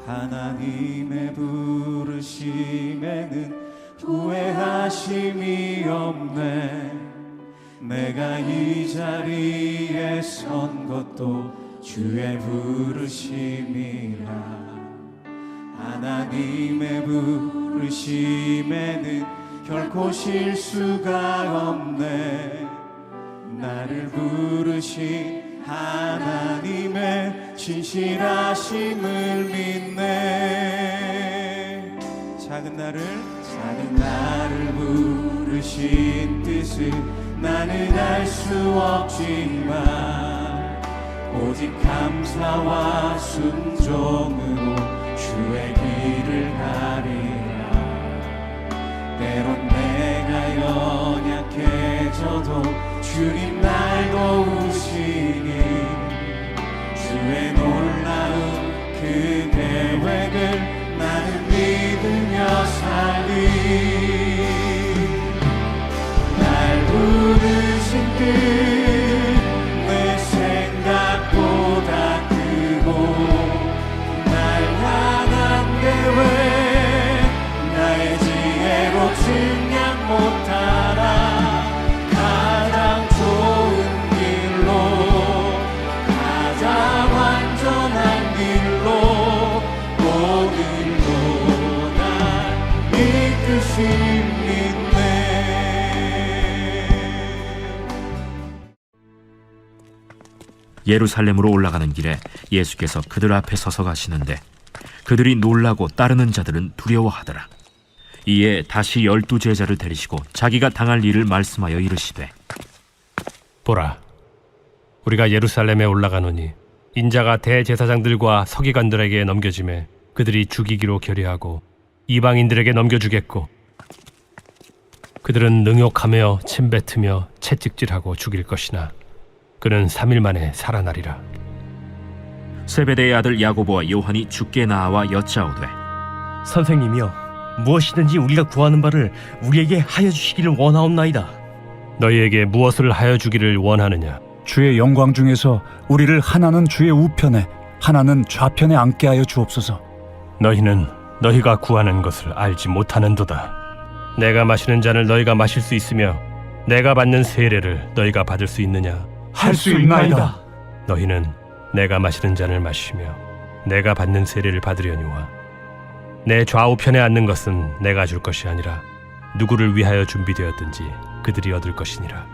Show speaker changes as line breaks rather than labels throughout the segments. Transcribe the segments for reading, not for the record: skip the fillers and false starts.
하나님의 부르심에는 후회하심이 없네. 내가 이 자리에 선 것도 주의 부르심이라. 하나님의 부르심에는 결코 실수가 없네. 나를 부르신 하나님의 진실하심을 믿네. 작은 나를 부르신 뜻은 나는 알 수 없지만 오직 감사와 순종으로 주의 길을 가리라. 때론 내가 연약해져도 주님 날 도우시니 주의 놀라운 그 계획을 나는 믿으며 살리. 날 부르신 뜻 내 생각보다 크고 날 향한 계획 나의 지혜로 증량 못하라. 가장 좋은 길로 가장 완전한 길로 오늘도 날 이끄십니다.
예루살렘으로 올라가는 길에 예수께서 그들 앞에 서서 가시는데 그들이 놀라고 따르는 자들은 두려워하더라. 이에 다시 12 제자를 데리시고 자기가 당할 일을 말씀하여 이르시되,
보라, 우리가 예루살렘에 올라가노니 인자가 대제사장들과 서기관들에게 넘겨지매 그들이 죽이기로 결의하고 이방인들에게 넘겨주겠고 그들은 능욕하며 침뱉으며 채찍질하고 죽일 것이나 그는 3일 만에 살아나리라.
세베대의 아들 야고보와 요한이 주께 나와 여짜오되,
선생님이여, 무엇이든지 우리가 구하는 바를 우리에게 하여 주시기를 원하옵나이다.
너희에게 무엇을 하여 주기를 원하느냐?
주의 영광 중에서 우리를 하나는 주의 우편에 하나는 좌편에 앉게 하여 주옵소서.
너희는 너희가 구하는 것을 알지 못하는도다. 내가 마시는 잔을 너희가 마실 수 있으며 내가 받는 세례를 너희가 받을 수 있느냐?
할 수 있나이다.
너희는 내가 마시는 잔을 마시며 내가 받는 세례를 받으려니와 내 좌우편에 앉는 것은 내가 줄 것이 아니라 누구를 위하여 준비되었든지 그들이 얻을 것이니라.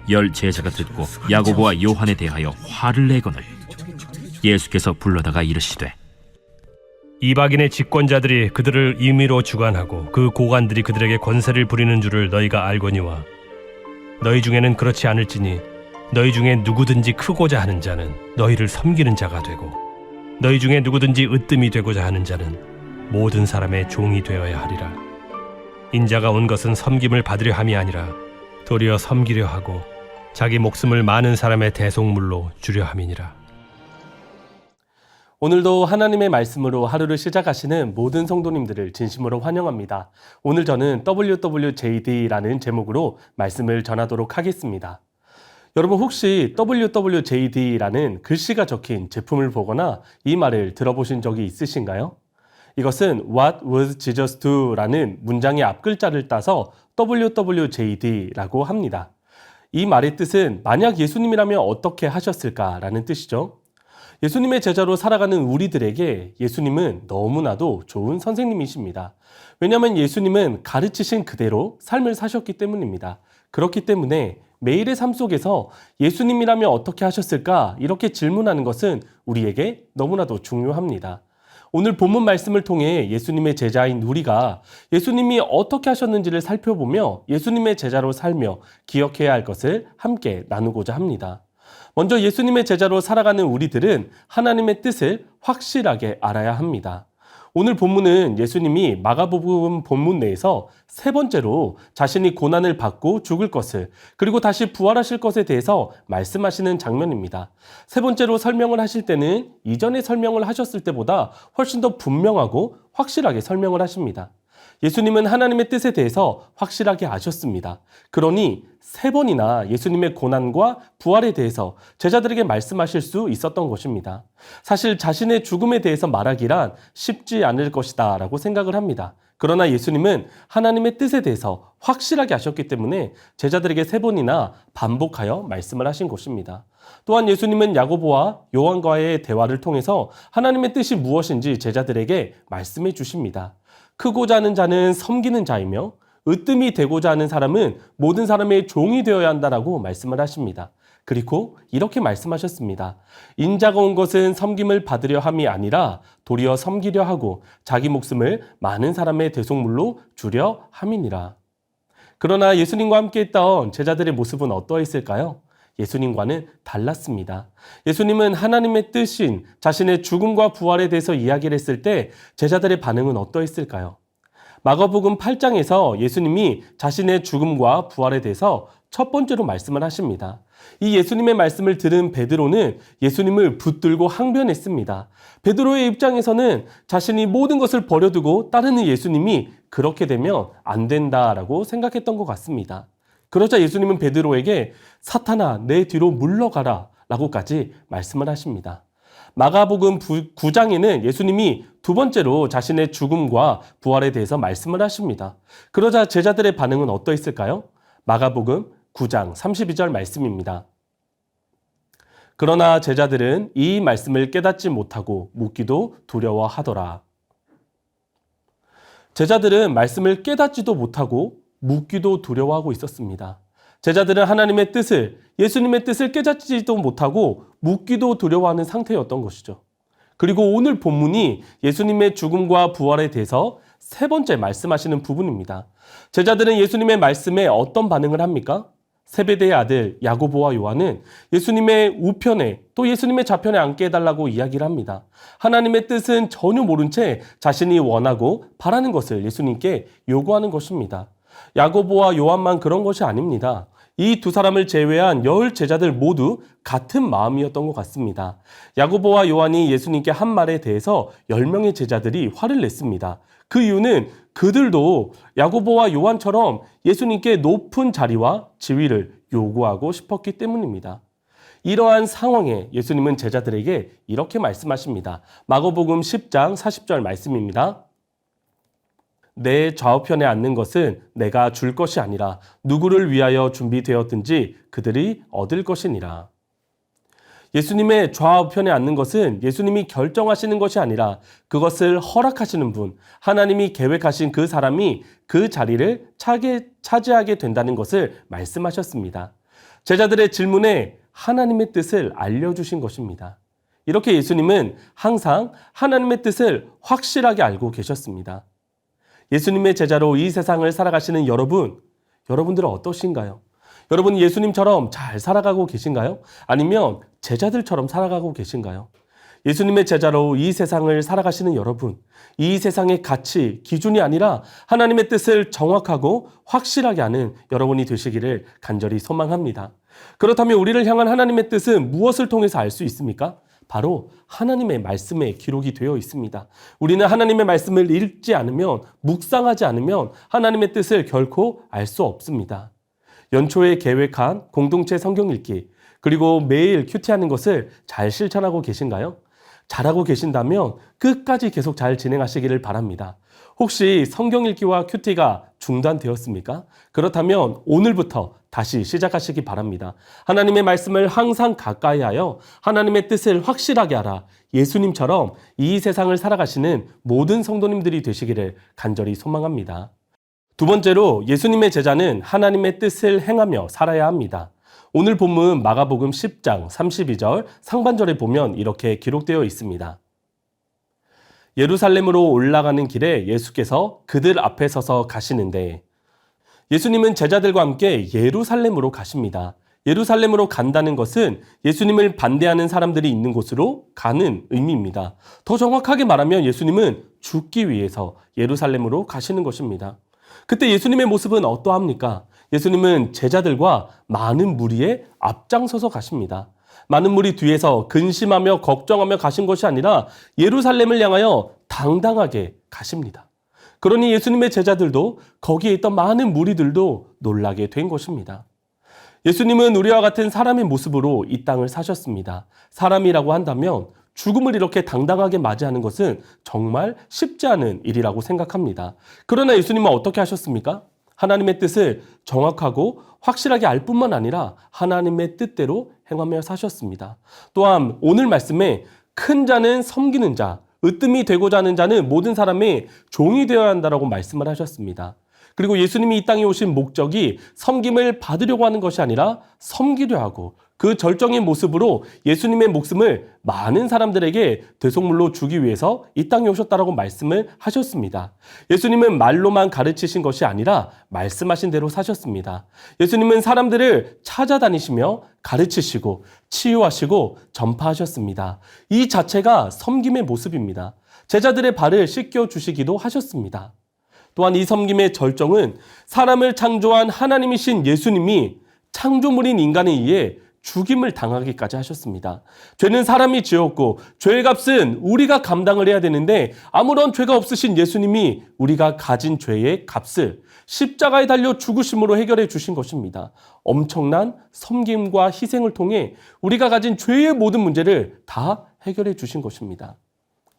10 제자가 듣고 야고보와 요한에 대하여 화를 내거늘 예수께서 불러다가 이르시되,
이방인의 집권자들이 그들을 임의로 주관하고 그 고관들이 그들에게 권세를 부리는 줄을 너희가 알거니와 너희 중에는 그렇지 않을지니 너희 중에 누구든지 크고자 하는 자는 너희를 섬기는 자가 되고 너희 중에 누구든지 으뜸이 되고자 하는 자는 모든 사람의 종이 되어야 하리라. 인자가 온 것은 섬김을 받으려 함이 아니라 도리어 섬기려 하고 자기 목숨을 많은 사람의 대속물로 주려 함이니라.
오늘도 하나님의 말씀으로 하루를 시작하시는 모든 성도님들을 진심으로 환영합니다. 오늘 저는 WWJD라는 제목으로 말씀을 전하도록 하겠습니다. 여러분, 혹시 WWJD라는 글씨가 적힌 제품을 보거나 이 말을 들어보신 적이 있으신가요? 이것은 What would Jesus do? 라는 문장의 앞글자를 따서 WWJD라고 합니다. 이 말의 뜻은 만약 예수님이라면 어떻게 하셨을까라는 뜻이죠. 예수님의 제자로 살아가는 우리들에게 예수님은 너무나도 좋은 선생님이십니다. 왜냐하면 예수님은 가르치신 그대로 삶을 사셨기 때문입니다. 그렇기 때문에 매일의 삶 속에서 예수님이라면 어떻게 하셨을까? 이렇게 질문하는 것은 우리에게 너무나도 중요합니다. 오늘 본문 말씀을 통해 예수님의 제자인 우리가 예수님이 어떻게 하셨는지를 살펴보며 예수님의 제자로 살며 기억해야 할 것을 함께 나누고자 합니다. 먼저 예수님의 제자로 살아가는 우리들은 하나님의 뜻을 확실하게 알아야 합니다. 오늘 본문은 예수님이 마가복음 본문 내에서 세 번째로 자신이 고난을 받고 죽을 것을 그리고 다시 부활하실 것에 대해서 말씀하시는 장면입니다. 세 번째로 설명을 하실 때는 이전에 설명을 하셨을 때보다 훨씬 더 분명하고 확실하게 설명을 하십니다. 예수님은 하나님의 뜻에 대해서 확실하게 아셨습니다. 그러니 3번이나 예수님의 고난과 부활에 대해서 제자들에게 말씀하실 수 있었던 것입니다. 사실 자신의 죽음에 대해서 말하기란 쉽지 않을 것이다 라고 생각을 합니다. 그러나 예수님은 하나님의 뜻에 대해서 확실하게 아셨기 때문에 제자들에게 3번이나 반복하여 말씀을 하신 것입니다. 또한 예수님은 야고보와 요한과의 대화를 통해서 하나님의 뜻이 무엇인지 제자들에게 말씀해 주십니다. 크고자 하는 자는 섬기는 자이며 으뜸이 되고자 하는 사람은 모든 사람의 종이 되어야 한다라고 말씀을 하십니다. 그리고 이렇게 말씀하셨습니다. 인자가 온 것은 섬김을 받으려 함이 아니라 도리어 섬기려 하고 자기 목숨을 많은 사람의 대속물로 주려 함이니라. 그러나 예수님과 함께 했던 제자들의 모습은 어떠했을까요? 예수님과는 달랐습니다. 예수님은 하나님의 뜻인 자신의 죽음과 부활에 대해서 이야기를 했을 때 제자들의 반응은 어떠했을까요? 마가복음 8장에서 예수님이 자신의 죽음과 부활에 대해서 첫 번째로 말씀을 하십니다. 이 예수님의 말씀을 들은 베드로는 예수님을 붙들고 항변했습니다. 베드로의 입장에서는 자신이 모든 것을 버려두고 따르는 예수님이 그렇게 되면 안 된다라고 생각했던 것 같습니다. 그러자 예수님은 베드로에게 사탄아 내 뒤로 물러가라 라고까지 말씀을 하십니다. 마가복음 9장에는 예수님이 두 번째로 자신의 죽음과 부활에 대해서 말씀을 하십니다. 그러자 제자들의 반응은 어떠했을까요? 마가복음 9장 32절 말씀입니다. 그러나 제자들은 이 말씀을 깨닫지 못하고 묻기도 두려워하더라. 제자들은 말씀을 깨닫지도 못하고 묻기도 두려워하고 있었습니다. 제자들은 하나님의 뜻을, 예수님의 뜻을 깨닫지도 못하고 묻기도 두려워하는 상태였던 것이죠. 그리고 오늘 본문이 예수님의 죽음과 부활에 대해서 3번째 말씀하시는 부분입니다. 제자들은 예수님의 말씀에 어떤 반응을 합니까? 세베대의 아들 야고보와 요한은 예수님의 우편에 또 예수님의 좌편에 앉게 해달라고 이야기를 합니다. 하나님의 뜻은 전혀 모른 채 자신이 원하고 바라는 것을 예수님께 요구하는 것입니다. 야고보와 요한만 그런 것이 아닙니다. 이 두 사람을 제외한 10 제자들 모두 같은 마음이었던 것 같습니다. 야고보와 요한이 예수님께 한 말에 대해서 10명의 제자들이 화를 냈습니다. 그 이유는 그들도 야고보와 요한처럼 예수님께 높은 자리와 지위를 요구하고 싶었기 때문입니다. 이러한 상황에 예수님은 제자들에게 이렇게 말씀하십니다. 마가복음 10장 40절 말씀입니다. 내 좌우편에 앉는 것은 내가 줄 것이 아니라 누구를 위하여 준비되었든지 그들이 얻을 것이니라. 예수님의 좌우편에 앉는 것은 예수님이 결정하시는 것이 아니라 그것을 허락하시는 분, 하나님이 계획하신 그 사람이 그 자리를 차지하게 된다는 것을 말씀하셨습니다. 제자들의 질문에 하나님의 뜻을 알려주신 것입니다. 이렇게 예수님은 항상 하나님의 뜻을 확실하게 알고 계셨습니다. 예수님의 제자로 이 세상을 살아가시는 여러분들은 어떠신가요? 여러분 예수님처럼 잘 살아가고 계신가요? 아니면 제자들처럼 살아가고 계신가요? 예수님의 제자로 이 세상을 살아가시는 여러분, 이 세상의 가치, 기준이 아니라 하나님의 뜻을 정확하고 확실하게 아는 여러분이 되시기를 간절히 소망합니다. 그렇다면 우리를 향한 하나님의 뜻은 무엇을 통해서 알 수 있습니까? 바로 하나님의 말씀에 기록이 되어 있습니다. 우리는 하나님의 말씀을 읽지 않으면, 묵상하지 않으면 하나님의 뜻을 결코 알 수 없습니다. 연초에 계획한 공동체 성경 읽기, 그리고 매일 큐티하는 것을 잘 실천하고 계신가요? 잘하고 계신다면 끝까지 계속 잘 진행하시기를 바랍니다. 혹시 성경 읽기와 큐티가 중단되었습니까? 그렇다면 오늘부터 다시 시작하시기 바랍니다. 하나님의 말씀을 항상 가까이 하여 하나님의 뜻을 확실하게 알아 예수님처럼 이 세상을 살아가시는 모든 성도님들이 되시기를 간절히 소망합니다. 두 번째로 예수님의 제자는 하나님의 뜻을 행하며 살아야 합니다. 오늘 본문 마가복음 10장 32절 상반절에 보면 이렇게 기록되어 있습니다. 예루살렘으로 올라가는 길에 예수께서 그들 앞에 서서 가시는데, 예수님은 제자들과 함께 예루살렘으로 가십니다. 예루살렘으로 간다는 것은 예수님을 반대하는 사람들이 있는 곳으로 가는 의미입니다. 더 정확하게 말하면 예수님은 죽기 위해서 예루살렘으로 가시는 것입니다. 그때 예수님의 모습은 어떠합니까? 예수님은 제자들과 많은 무리에 앞장서서 가십니다. 많은 무리 뒤에서 근심하며 걱정하며 가신 것이 아니라 예루살렘을 향하여 당당하게 가십니다. 그러니 예수님의 제자들도 거기에 있던 많은 무리들도 놀라게 된 것입니다. 예수님은 우리와 같은 사람의 모습으로 이 땅을 사셨습니다. 사람이라고 한다면 죽음을 이렇게 당당하게 맞이하는 것은 정말 쉽지 않은 일이라고 생각합니다. 그러나 예수님은 어떻게 하셨습니까? 하나님의 뜻을 정확하고 확실하게 알 뿐만 아니라 하나님의 뜻대로 행하며 사셨습니다. 또한 오늘 말씀에 큰 자는 섬기는 자, 으뜸이 되고자 하는 자는 모든 사람의 종이 되어야 한다라고 말씀을 하셨습니다. 그리고 예수님이 이 땅에 오신 목적이 섬김을 받으려고 하는 것이 아니라 섬기려 하고 그 절정의 모습으로 예수님의 목숨을 많은 사람들에게 대속물로 주기 위해서 이 땅에 오셨다라고 말씀을 하셨습니다. 예수님은 말로만 가르치신 것이 아니라 말씀하신 대로 사셨습니다. 예수님은 사람들을 찾아다니시며 가르치시고 치유하시고 전파하셨습니다. 이 자체가 섬김의 모습입니다. 제자들의 발을 씻겨 주시기도 하셨습니다. 또한 이 섬김의 절정은 사람을 창조한 하나님이신 예수님이 창조물인 인간에 의해 죽임을 당하기까지 하셨습니다. 죄는 사람이 지었고 죄의 값은 우리가 감당을 해야 되는데 아무런 죄가 없으신 예수님이 우리가 가진 죄의 값을 십자가에 달려 죽으심으로 해결해 주신 것입니다. 엄청난 섬김과 희생을 통해 우리가 가진 죄의 모든 문제를 다 해결해 주신 것입니다.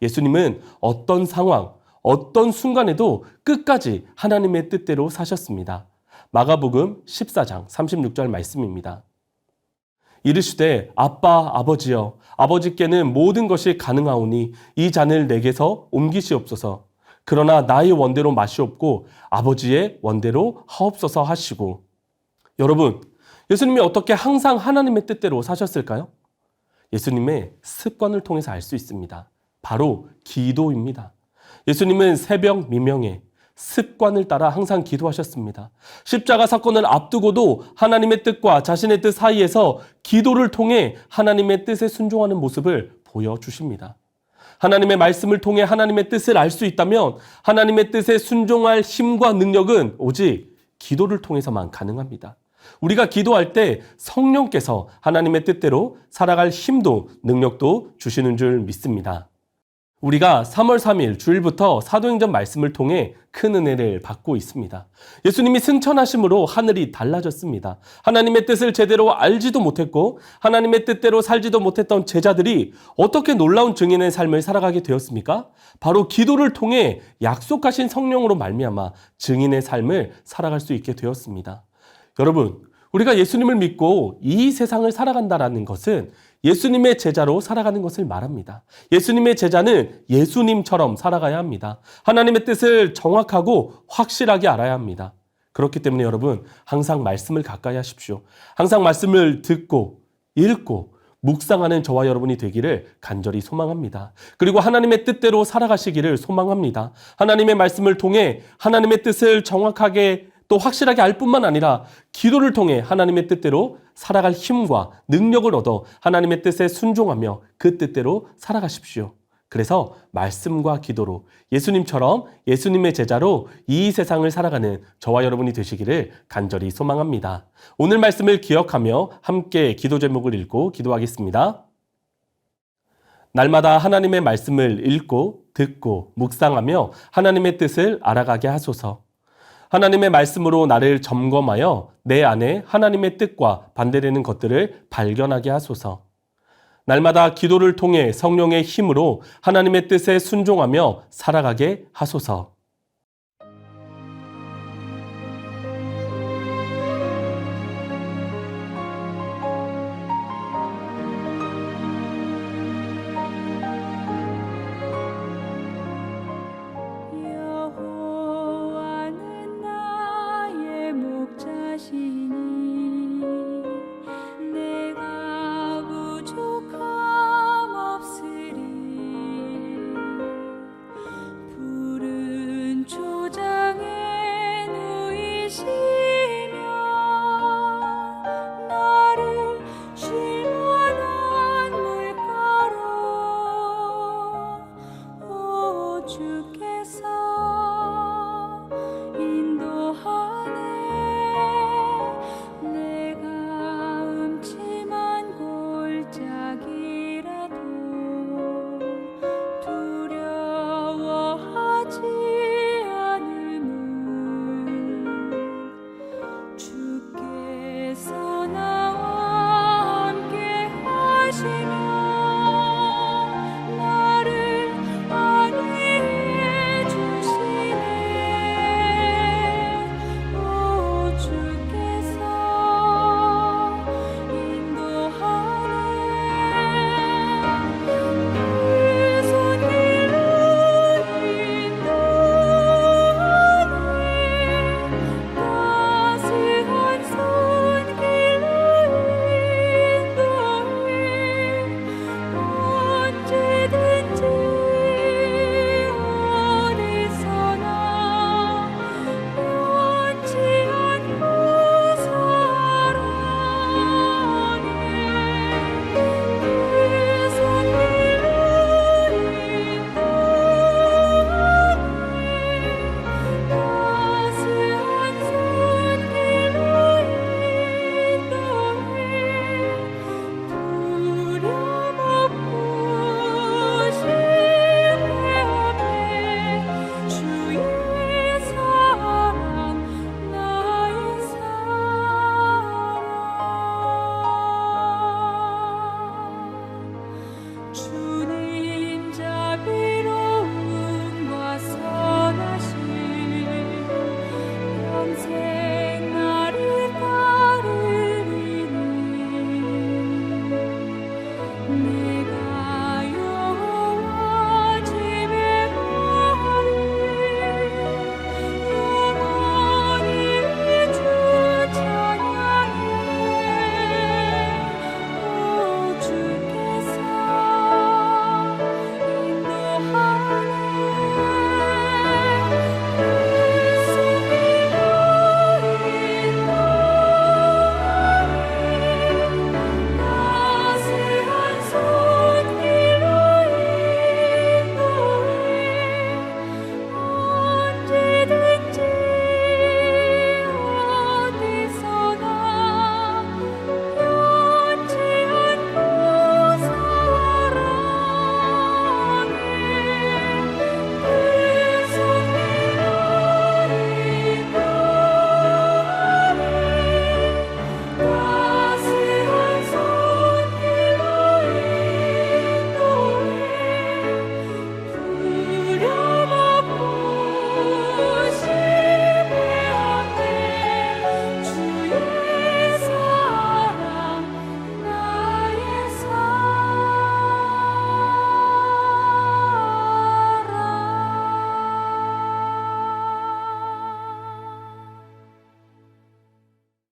예수님은 어떤 상황, 어떤 순간에도 끝까지 하나님의 뜻대로 사셨습니다. 마가복음 14장 36절 말씀입니다. 이르시되 아빠 아버지여 아버지께는 모든 것이 가능하오니 이 잔을 내게서 옮기시옵소서. 그러나 나의 원대로 마시옵고 아버지의 원대로 하옵소서 하시고. 여러분, 예수님이 어떻게 항상 하나님의 뜻대로 사셨을까요? 예수님의 습관을 통해서 알 수 있습니다. 바로 기도입니다. 예수님은 새벽 미명에 습관을 따라 항상 기도하셨습니다. 십자가 사건을 앞두고도 하나님의 뜻과 자신의 뜻 사이에서 기도를 통해 하나님의 뜻에 순종하는 모습을 보여주십니다. 하나님의 말씀을 통해 하나님의 뜻을 알 수 있다면 하나님의 뜻에 순종할 힘과 능력은 오직 기도를 통해서만 가능합니다. 우리가 기도할 때 성령께서 하나님의 뜻대로 살아갈 힘도 능력도 주시는 줄 믿습니다. 우리가 3월 3일 주일부터 사도행전 말씀을 통해 큰 은혜를 받고 있습니다. 예수님이 승천하심으로 하늘이 달라졌습니다. 하나님의 뜻을 제대로 알지도 못했고 하나님의 뜻대로 살지도 못했던 제자들이 어떻게 놀라운 증인의 삶을 살아가게 되었습니까? 바로 기도를 통해 약속하신 성령으로 말미암아 증인의 삶을 살아갈 수 있게 되었습니다. 여러분, 우리가 예수님을 믿고 이 세상을 살아간다라는 것은 예수님의 제자로 살아가는 것을 말합니다. 예수님의 제자는 예수님처럼 살아가야 합니다. 하나님의 뜻을 정확하고 확실하게 알아야 합니다. 그렇기 때문에 여러분, 항상 말씀을 가까이 하십시오. 항상 말씀을 듣고 읽고 묵상하는 저와 여러분이 되기를 간절히 소망합니다. 그리고 하나님의 뜻대로 살아가시기를 소망합니다. 하나님의 말씀을 통해 하나님의 뜻을 정확하게 또 확실하게 알 뿐만 아니라 기도를 통해 하나님의 뜻대로 살아갈 힘과 능력을 얻어 하나님의 뜻에 순종하며 그 뜻대로 살아가십시오. 그래서 말씀과 기도로 예수님처럼 예수님의 제자로 이 세상을 살아가는 저와 여러분이 되시기를 간절히 소망합니다. 오늘 말씀을 기억하며 함께 기도 제목을 읽고 기도하겠습니다. 날마다 하나님의 말씀을 읽고 듣고 묵상하며 하나님의 뜻을 알아가게 하소서. 하나님의 말씀으로 나를 점검하여 내 안에 하나님의 뜻과 반대되는 것들을 발견하게 하소서. 날마다 기도를 통해 성령의 힘으로 하나님의 뜻에 순종하며 살아가게 하소서.